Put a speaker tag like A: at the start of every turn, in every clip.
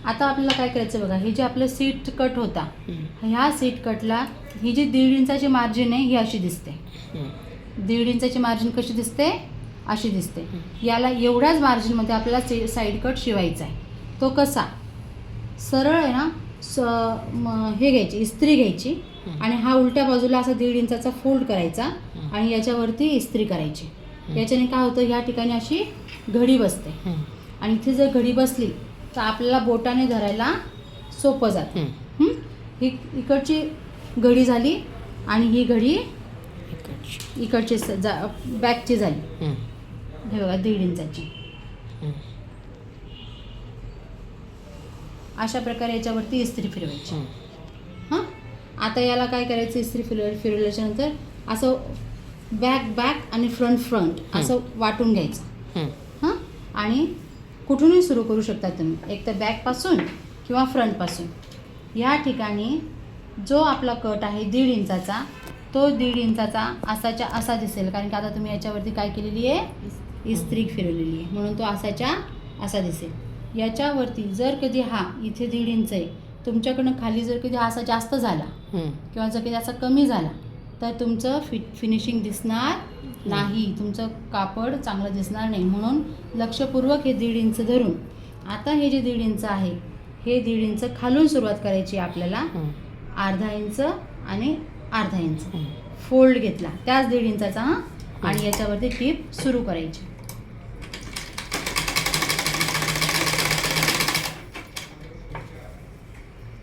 A: आता आपल्याला काय करायचं बघा, हे जे आपलं सीट कट होता, ह्या सीट कटला ही जी 1.5 इंचाची मार्जिन आहे ही अशी दिसते. 1.5 इंचाची मार्जिन कशी दिसते? अशी दिसते. याला एवढ्याच मार्जिनमध्ये आपल्याला साईड कट शिवायचा आहे. तो कसा? सरळ आहे ना, हे घ्यायची, इस्त्री घ्यायची आणि हा उलट्या बाजूला असा 1.5 इंचाचा फोल्ड करायचा आणि याच्यावरती इस्त्री करायची. याच्याने काय होतं, ह्या ठिकाणी अशी घडी बसते आणि इथे जर घडी बसली तर आपल्याला बोटाने धरायला सोपं जातं. ही इकडची घडी झाली आणि ही घडी इकडची बॅकची झाली. हे बघा 1.5 इंचाची. अशा प्रकारे याच्यावरती इस्त्री फिरवायची. हां, आता याला काय करायचं, इस्त्री फिरवल्याच्या नंतर असं बॅक आणि फ्रंट असं वाटून घ्यायचं. हां, आणि कुठूनही सुरू करू शकता तुम्ही, एक तर बॅकपासून किंवा फ्रंटपासून. या ठिकाणी जो आपला कट आहे 1.5 इंचाचा, तो 1.5 इंचाचा असाच्या असा दिसेल, कारण की आता तुम्ही याच्यावरती काय केलेली आहे, इस्त्री फिरवलेली आहे, म्हणून तो असाच्या असा दिसेल. याच्यावरती जर कधी हा इथे 1.5 इंच आहे, तुमच्याकडनं खाली जर कधी असा जास्त झाला किंवा जर कधी असा कमी झाला तर तुमचं फिनिशिंग दिसणार नाही, तुमचं कापड चांगलं दिसणार नाही. म्हणून लक्षपूर्वक हे 1.5 इंच धरून, आता हे जे 1.5 इंच आहे हे 1.5 इंच खालून सुरुवात करायची आपल्याला. अर्धा इंच आणि अर्धा इंच फोल्ड घेतला, त्याच 1.5 इंचाचा. आणि याच्यावरती टीप सुरू करायची.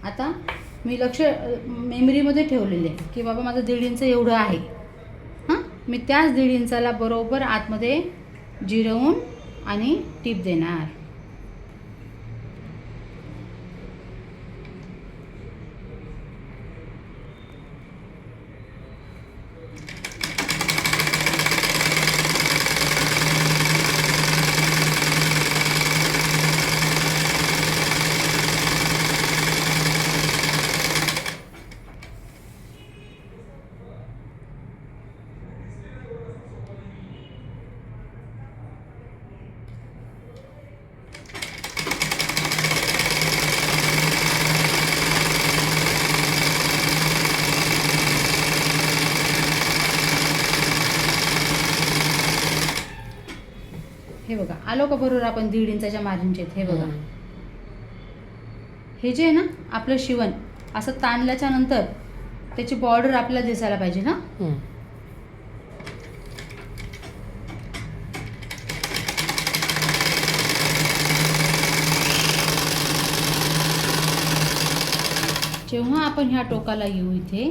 A: आता मी मेमरीमध्ये ठेवलेले आहे की बाबा माझं 1.5 इंच एवढं आहे. हां, मी त्याच 1.5 इंचाला बरोबर आतमध्ये जिरवून आणि टीप देणार. हे बघा, आलो का बरोबर आपण 1.5 इंचाच्या मार्जिनचे. हे बघा, हे जे आहे ना आपलं शिवण, असं ताणल्याच्या नंतर त्याची बॉर्डर आपल्याला दिसायला पाहिजे ना. जेव्हा आपण ह्या टोकाला येऊ इथे,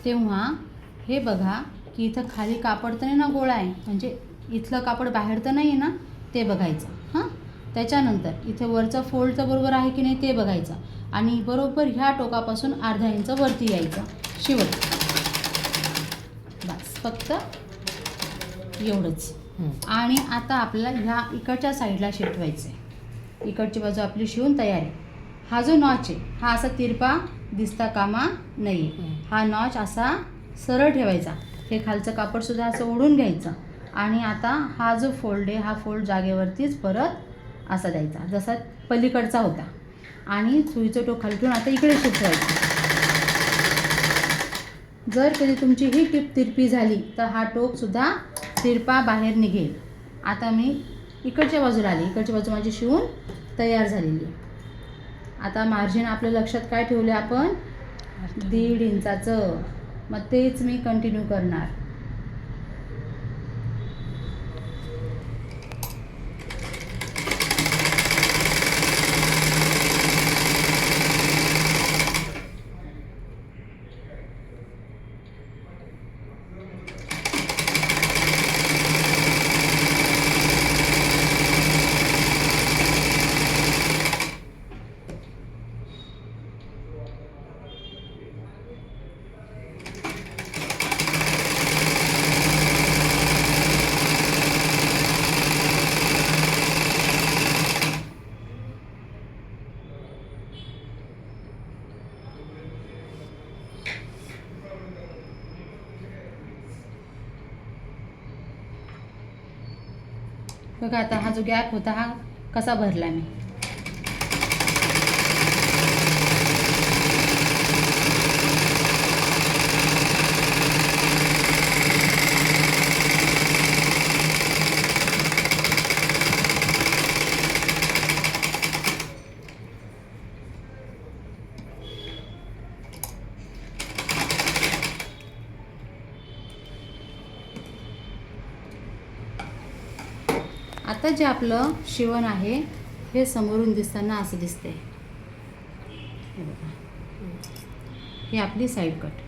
A: तेव्हा हे बघा की इथं खाली कापड तर नाही ना गोळा आहे, म्हणजे इथलं कापड बाहेर तर नाही आहे ना, ते बघायचं. हां, त्याच्यानंतर इथे वरचं फोल्डचं बरोबर आहे की नाही ते बघायचं आणि बरोबर ह्या टोकापासून अर्धा इंच वरती यायचं शिवत. बस, फक्त एवढंच. आणि आता आपल्याला ह्या इकडच्या साईडला शिटवायचं आहे. इकडची बाजू आपली शिवून तयार आहे. हा जो नॉच आहे हा असा तिरपा दिसता कामा नाही. हा नॉच असा सरळ ठेवायचा. हे खालचं कापडसुद्धा असं ओढून घ्यायचं आणि आता हा जो फोल्ड आहे हा फोल्ड जागेवरतीच परत असा द्यायचा जसा पलीकडचा होता आणि सुईचं टोक खाली ठेवून आता इकडे शिफ्ट व्हायचं. जर कधी तुमची ही टीप तिरपी झाली तर हा टोकसुद्धा तिरपा बाहेर निघेल. आता मी इकडच्या बाजूला आली, इकडची बाजू माझी शिवून तयार झालेली. आता मार्जिन आपल्या लक्षात काय ठेवले आपण, 1.5 इंचाचं. मग तेच मी कंटिन्यू करणार. बघा आता हा जो गॅप होता हा कसा भरला मी. आता जे आपलं शिवण आहे हे समोरून दिसताना असं दिसतंय. हे बघा, ही आपली साईड कट.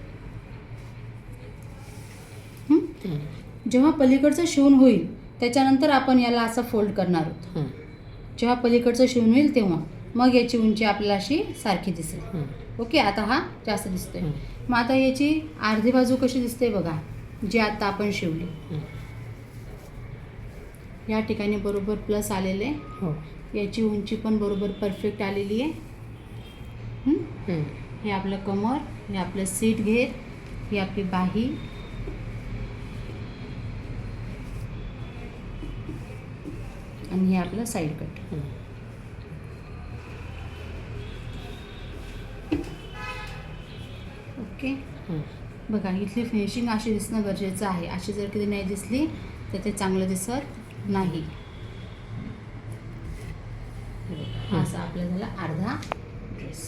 A: जेव्हा पलीकडचं शिवून होईल त्याच्यानंतर आपण याला असं फोल्ड करणार आहोत. जेव्हा पलीकडचं शिवून होईल तेव्हा मग याची उंची आपल्याला अशी सारखी दिसेल. ओके, आता हा जास्त दिसतोय. मग आता याची अर्धी बाजू कशी दिसते बघा, जी आता आपण शिवली. या ठिकाणी बरोबर प्लस आलेले, याची उंची पण बरोबर परफेक्ट आलेली आहे. हे आपलं कमर, हे आपलं सीट घेर, ही आपली बाही, आणि हे आपलं साईड कट. ओके, बघा इथली फिनिशिंग अशी दिसणं गरजेचं आहे. अशी जर कधी नाही दिसली तर ते चांगलं दिसत नाही. असा आपला झाला अर्धा ड्रेस.